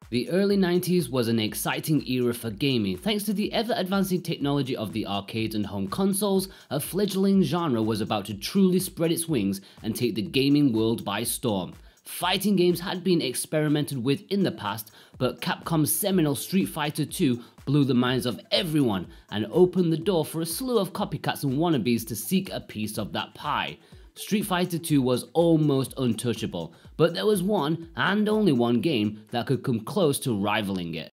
The early 90s was an exciting era for gaming. Thanks to the ever-advancing technology of the arcades and home consoles, a fledgling genre was about to truly spread its wings and take the gaming world by storm. Fighting games had been experimented with in the past, but Capcom's seminal Street Fighter II blew the minds of everyone and opened the door for a slew of copycats and wannabes to seek a piece of that pie. Street Fighter II was almost untouchable, but there was one and only one game that could come close to rivaling it.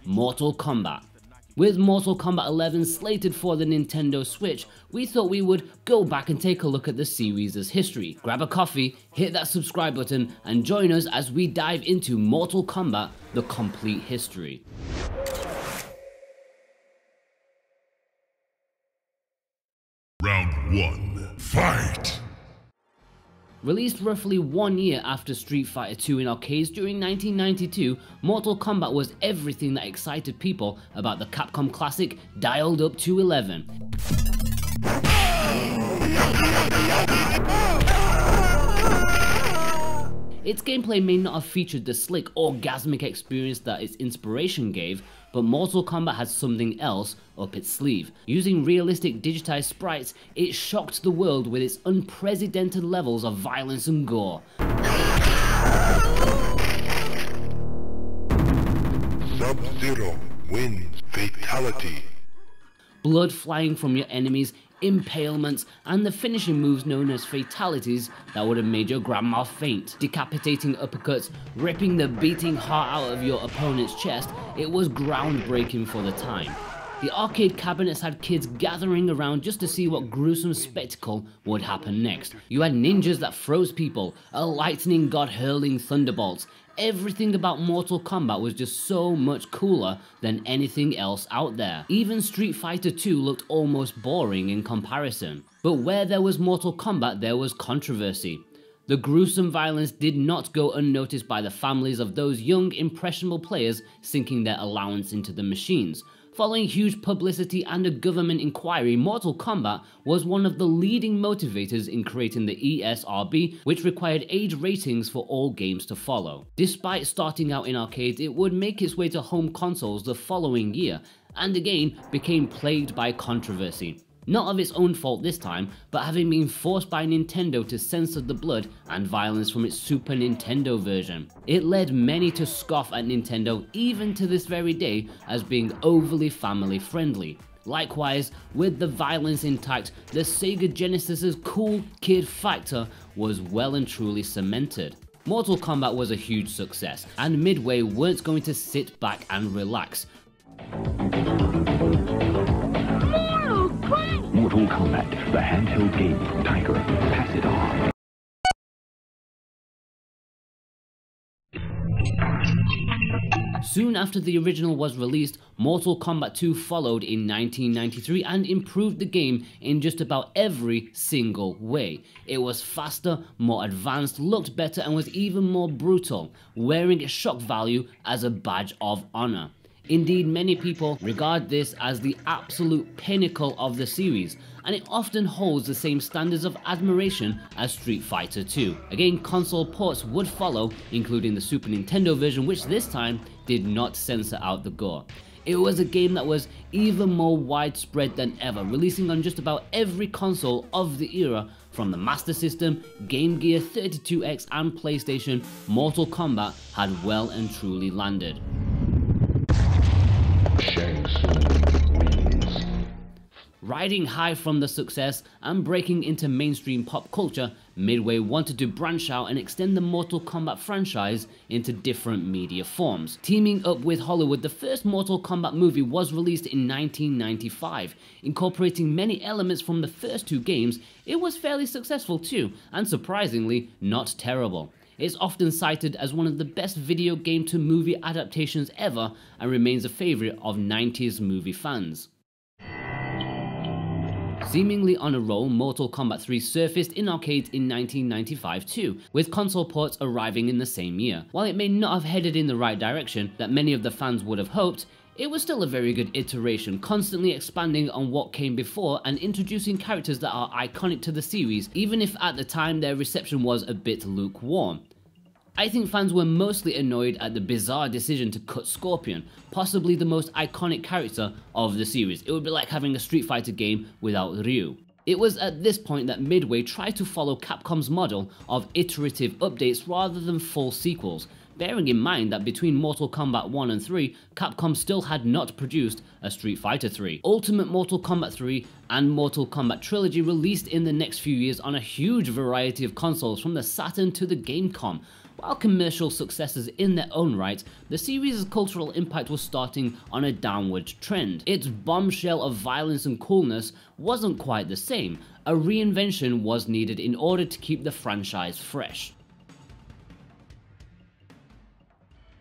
Mortal Kombat. With Mortal Kombat 11 slated for the Nintendo Switch, we thought we would go back and take a look at the series' history. Grab a coffee, hit that subscribe button, and join us as we dive into Mortal Kombat: The Complete History. Round 1. Fight! Released roughly 1 year after Street Fighter II in arcades during 1992, Mortal Kombat was everything that excited people about the Capcom classic dialed up to 11. Its gameplay may not have featured the slick, orgasmic experience that its inspiration gave, but Mortal Kombat had something else up its sleeve. Using realistic digitized sprites, it shocked the world with its unprecedented levels of violence and gore. Sub-Zero wins fatality. Blood flying from your enemies, impalements, and the finishing moves known as fatalities that would have made your grandma faint. Decapitating uppercuts, ripping the beating heart out of your opponent's chest, it was groundbreaking for the time. The arcade cabinets had kids gathering around just to see what gruesome spectacle would happen next. You had ninjas that froze people, a lightning god hurling thunderbolts. Everything about Mortal Kombat was just so much cooler than anything else out there. Even Street Fighter II looked almost boring in comparison. But where there was Mortal Kombat, there was controversy. The gruesome violence did not go unnoticed by the families of those young, impressionable players sinking their allowance into the machines. Following huge publicity and a government inquiry, Mortal Kombat was one of the leading motivators in creating the ESRB, which required age ratings for all games to follow. Despite starting out in arcades, it would make its way to home consoles the following year, and again became plagued by controversy. Not of its own fault this time, but having been forced by Nintendo to censor the blood and violence from its Super Nintendo version. It led many to scoff at Nintendo even to this very day as being overly family friendly. Likewise, with the violence intact, the Sega Genesis's cool kid factor was well and truly cemented. Mortal Kombat was a huge success, and Midway weren't going to sit back and relax. Mortal Kombat, the handheld game from Tiger. Pass it on. Soon after the original was released, Mortal Kombat 2 followed in 1993 and improved the game in just about every single way. It was faster, more advanced, looked better, and was even more brutal, wearing its shock value as a badge of honor. Indeed, many people regard this as the absolute pinnacle of the series, and it often holds the same standards of admiration as Street Fighter II. Again, console ports would follow, including the Super Nintendo version, which this time did not censor out the gore. It was a game that was even more widespread than ever, releasing on just about every console of the era. From the Master System, Game Gear, 32X, and PlayStation, Mortal Kombat had well and truly landed. Riding high from the success and breaking into mainstream pop culture, Midway wanted to branch out and extend the Mortal Kombat franchise into different media forms. Teaming up with Hollywood, the first Mortal Kombat movie was released in 1995. Incorporating many elements from the first two games, it was fairly successful too, and surprisingly, not terrible. It's often cited as one of the best video game to movie adaptations ever and remains a favourite of 90s movie fans. Seemingly on a roll, Mortal Kombat 3 surfaced in arcades in 1995 too, with console ports arriving in the same year. While it may not have headed in the right direction that many of the fans would have hoped, it was still a very good iteration, constantly expanding on what came before and introducing characters that are iconic to the series, even if at the time their reception was a bit lukewarm. I think fans were mostly annoyed at the bizarre decision to cut Scorpion, possibly the most iconic character of the series. It would be like having a Street Fighter game without Ryu. It was at this point that Midway tried to follow Capcom's model of iterative updates rather than full sequels, bearing in mind that between Mortal Kombat 1 and 3, Capcom still had not produced a Street Fighter 3. Ultimate Mortal Kombat 3 and Mortal Kombat Trilogy released in the next few years on a huge variety of consoles from the Saturn to the Gamecom. While commercial successes in their own right, the series' cultural impact was starting on a downward trend. Its bombshell of violence and coolness wasn't quite the same. A reinvention was needed in order to keep the franchise fresh.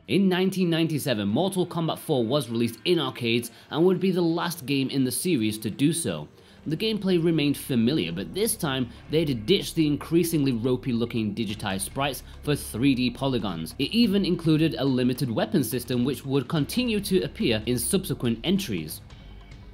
In 1997, Mortal Kombat 4 was released in arcades and would be the last game in the series to do so. The gameplay remained familiar, but this time they'd ditched the increasingly ropey looking digitized sprites for 3D polygons. It even included a limited weapon system which would continue to appear in subsequent entries.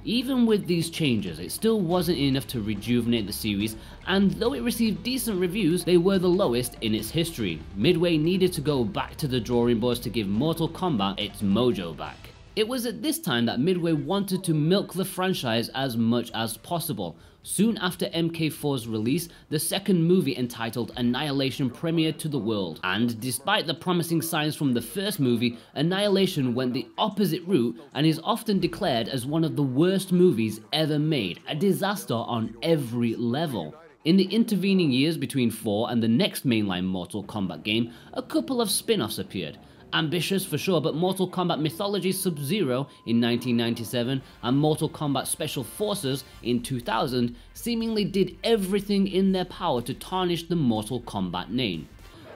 Even with these changes, it still wasn't enough to rejuvenate the series, and though it received decent reviews, they were the lowest in its history. Midway needed to go back to the drawing boards to give Mortal Kombat its mojo back. It was at this time that Midway wanted to milk the franchise as much as possible. Soon after MK4's release, the second movie entitled Annihilation premiered to the world, and despite the promising signs from the first movie, Annihilation went the opposite route and is often declared as one of the worst movies ever made, a disaster on every level. In the intervening years between 4 and the next mainline Mortal Kombat game, a couple of spin-offs appeared. Ambitious for sure, but Mortal Kombat Mythology Sub-Zero in 1997 and Mortal Kombat Special Forces in 2000 seemingly did everything in their power to tarnish the Mortal Kombat name.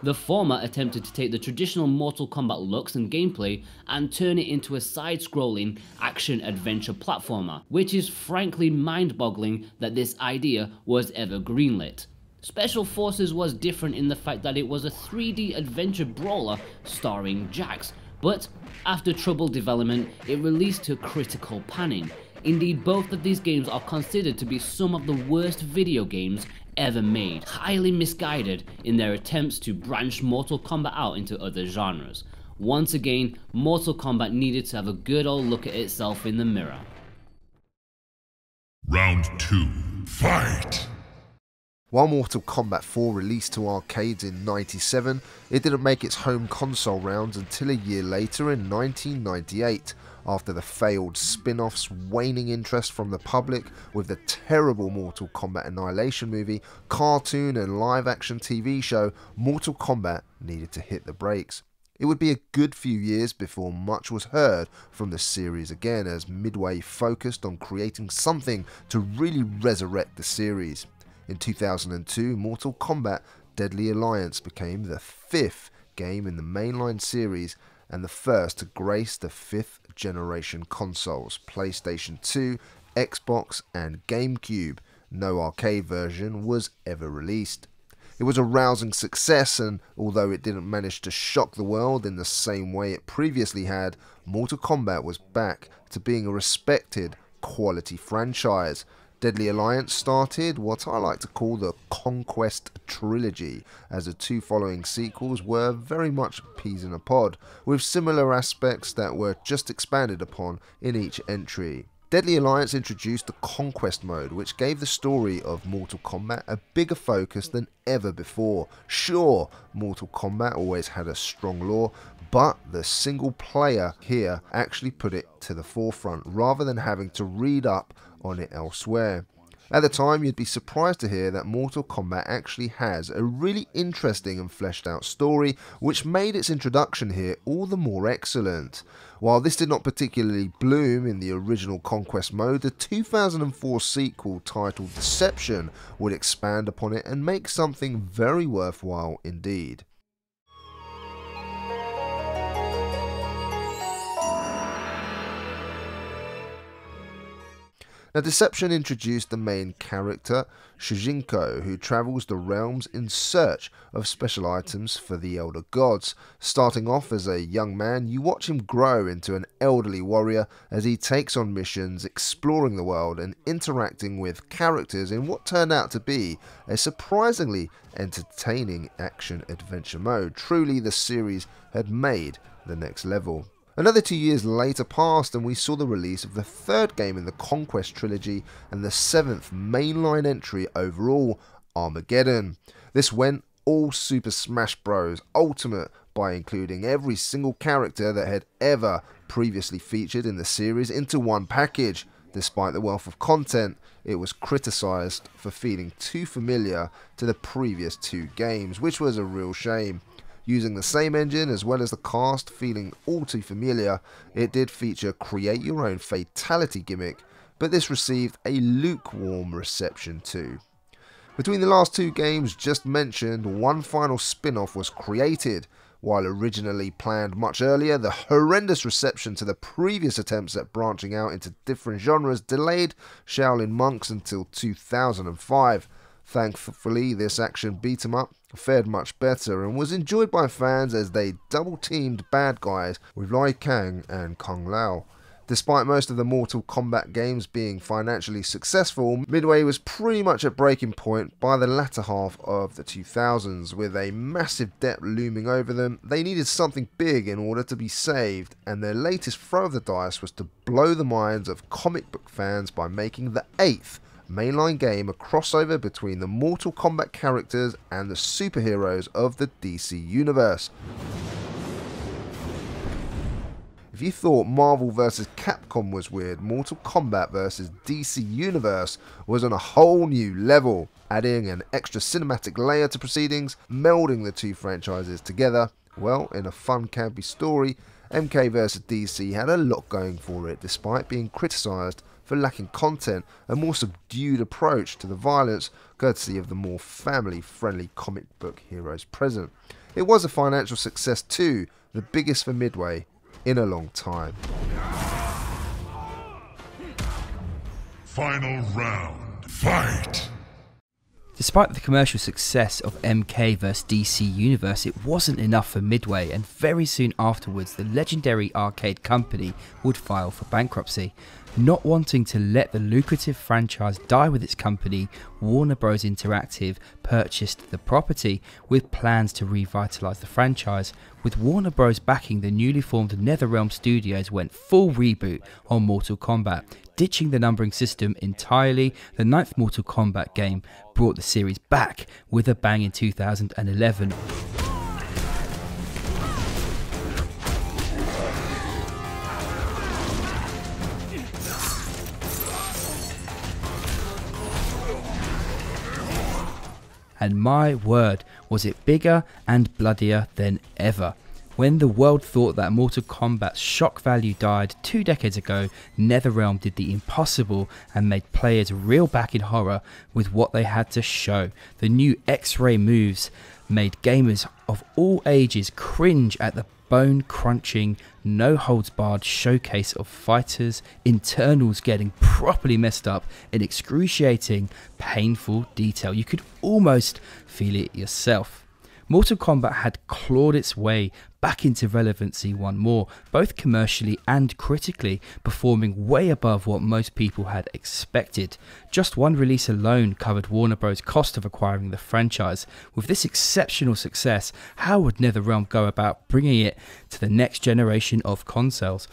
The former attempted to take the traditional Mortal Kombat looks and gameplay and turn it into a side-scrolling action-adventure platformer, which is frankly mind-boggling that this idea was ever greenlit. Special Forces was different in the fact that it was a 3D adventure brawler starring Jax, but after troubled development, it released to critical panning. Indeed, both of these games are considered to be some of the worst video games ever made, highly misguided in their attempts to branch Mortal Kombat out into other genres. Once again, Mortal Kombat needed to have a good old look at itself in the mirror. Round 2. Fight! While Mortal Kombat 4 released to arcades in '97, it didn't make its home console rounds until a year later in 1998, after the failed spin-offs, waning interest from the public with the terrible Mortal Kombat Annihilation movie, cartoon and live-action TV show. Mortal Kombat needed to hit the brakes. It would be a good few years before much was heard from the series again, as Midway focused on creating something to really resurrect the series. In 2002, Mortal Kombat Deadly Alliance became the 5th game in the mainline series and the first to grace the 5th generation consoles, PlayStation 2, Xbox and GameCube. No arcade version was ever released. It was a rousing success, and although it didn't manage to shock the world in the same way it previously had, Mortal Kombat was back to being a respected, quality franchise. Deadly Alliance started what I like to call the Conquest Trilogy, as the 2 following sequels were very much peas in a pod, with similar aspects that were just expanded upon in each entry. Deadly Alliance introduced the Conquest mode, which gave the story of Mortal Kombat a bigger focus than ever before. Sure, Mortal Kombat always had a strong lore, but the single player here actually put it to the forefront, rather than having to read up on it elsewhere. At the time, you'd be surprised to hear that Mortal Kombat actually has a really interesting and fleshed out story, which made its introduction here all the more excellent. While this did not particularly bloom in the original Conquest mode, the 2004 sequel titled Deception would expand upon it and make something very worthwhile indeed. Now, Deception introduced the main character, Shujinko, who travels the realms in search of special items for the Elder Gods. Starting off as a young man, you watch him grow into an elderly warrior as he takes on missions, exploring the world and interacting with characters in what turned out to be a surprisingly entertaining action-adventure mode. Truly, the series had made the next level. Another 2 years later passed and we saw the release of the third game in the Conquest trilogy and the 7th mainline entry overall, Armageddon. This went all Super Smash Bros. Ultimate by including every single character that had ever previously featured in the series into one package. Despite the wealth of content, it was criticised for feeling too familiar to the previous 2 games, which was a real shame. Using the same engine as well as the cast feeling all too familiar, it did feature create your own fatality gimmick, but this received a lukewarm reception too. Between the last 2 games just mentioned, one final spin-off was created. While originally planned much earlier, the horrendous reception to the previous attempts at branching out into different genres delayed Shaolin Monks until 2005. Thankfully, this action beat-em-up fared much better and was enjoyed by fans as they double-teamed bad guys with Lai Kang and Kung Lao. Despite most of the Mortal Kombat games being financially successful, Midway was pretty much at breaking point by the latter half of the 2000s. With a massive debt looming over them, they needed something big in order to be saved, and their latest throw of the dice was to blow the minds of comic book fans by making the 8th mainline game a crossover between the Mortal Kombat characters and the superheroes of the DC Universe. If you thought Marvel vs Capcom was weird, Mortal Kombat vs DC Universe was on a whole new level, adding an extra cinematic layer to proceedings, melding the 2 franchises together. Well, in a fun campy story, MK vs DC had a lot going for it, despite being criticised for lacking content, a more subdued approach to the violence, courtesy of the more family-friendly comic book heroes present. It was a financial success too, the biggest for Midway in a long time. Final round, fight! Despite the commercial success of MK vs DC Universe, it wasn't enough for Midway, and very soon afterwards the legendary arcade company would file for bankruptcy. Not wanting to let the lucrative franchise die with its company, Warner Bros. Interactive purchased the property with plans to revitalise the franchise. With Warner Bros. Backing, the newly formed NetherRealm Studios went full reboot on Mortal Kombat. Ditching the numbering system entirely, the 9th Mortal Kombat game brought the series back with a bang in 2011. And my word, was it bigger and bloodier than ever. When the world thought that Mortal Kombat's shock value died 2 decades ago, NetherRealm did the impossible and made players reel back in horror with what they had to show. The new X-ray moves made gamers of all ages cringe at the bone-crunching, no-holds-barred showcase of fighters' internals getting properly messed up in excruciating, painful detail. You could almost feel it yourself. Mortal Kombat had clawed its way back into relevancy one more, both commercially and critically, performing way above what most people had expected. Just one release alone covered Warner Bros.' cost of acquiring the franchise. With this exceptional success, how would NetherRealm go about bringing it to the next generation of consoles?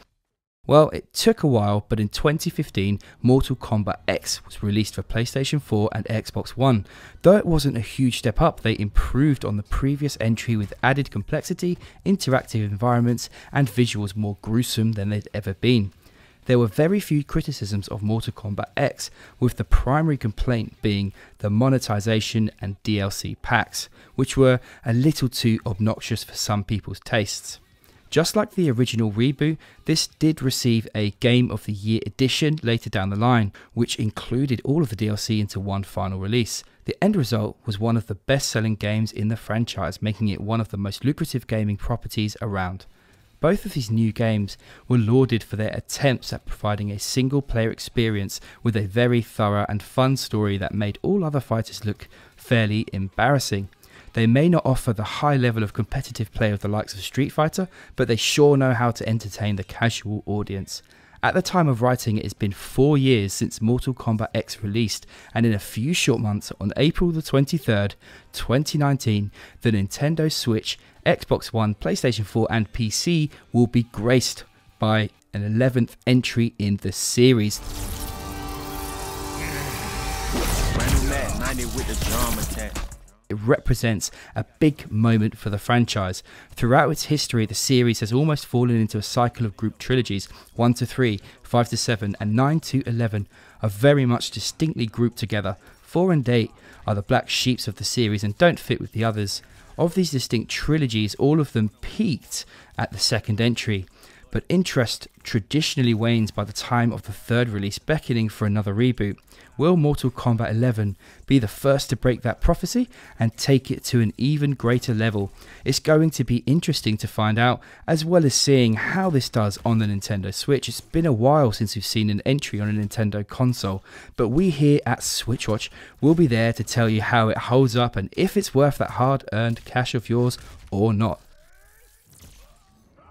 Well, it took a while, but in 2015, Mortal Kombat X was released for PlayStation 4 and Xbox One. Though it wasn't a huge step up, they improved on the previous entry with added complexity, interactive environments, and visuals more gruesome than they'd ever been. There were very few criticisms of Mortal Kombat X, with the primary complaint being the monetization and DLC packs, which were a little too obnoxious for some people's tastes. Just like the original reboot, this did receive a Game of the Year edition later down the line, which included all of the DLC into one final release. The end result was one of the best-selling games in the franchise, making it one of the most lucrative gaming properties around. Both of these new games were lauded for their attempts at providing a single player experience with a very thorough and fun story that made all other fighters look fairly embarrassing. They may not offer the high level of competitive play of the likes of Street Fighter, but they sure know how to entertain the casual audience. At the time of writing, it has been 4 years since Mortal Kombat X released, and in a few short months, on April the 23rd, 2019, the Nintendo Switch, Xbox One, PlayStation 4 and PC will be graced by an 11th entry in the series. It represents a big moment for the franchise. Throughout its history, the series has almost fallen into a cycle of group trilogies. 1 to 3, 5 to 7 and 9 to 11 are very much distinctly grouped together. 4 and 8 are the black sheeps of the series and don't fit with the others. Of these distinct trilogies, all of them peaked at the second entry, but interest traditionally wanes by the time of the third release, beckoning for another reboot. Will Mortal Kombat 11 be the first to break that prophecy and take it to an even greater level? It's going to be interesting to find out, as well as seeing how this does on the Nintendo Switch. It's been a while since we've seen an entry on a Nintendo console, but we here at SwitchWatch will be there to tell you how it holds up and if it's worth that hard-earned cash of yours or not.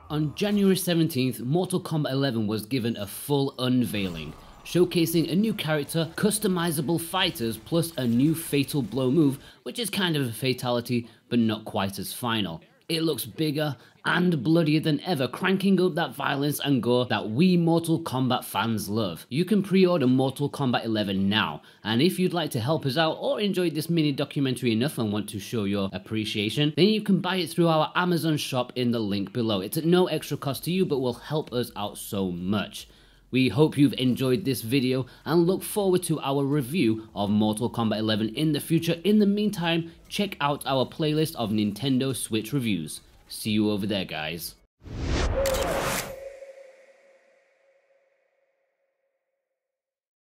On January 17th, Mortal Kombat 11 was given a full unveiling, showcasing a new character, customizable fighters, plus a new fatal blow move, which is kind of a fatality, but not quite as final. It looks bigger and bloodier than ever, cranking up that violence and gore that we Mortal Kombat fans love. You can pre-order Mortal Kombat 11 now, and if you'd like to help us out or enjoyed this mini documentary enough and want to show your appreciation, then you can buy it through our Amazon shop in the link below. It's at no extra cost to you, but will help us out so much. We hope you've enjoyed this video and look forward to our review of Mortal Kombat 11 in the future. In the meantime, check out our playlist of Nintendo Switch reviews. See you over there, guys.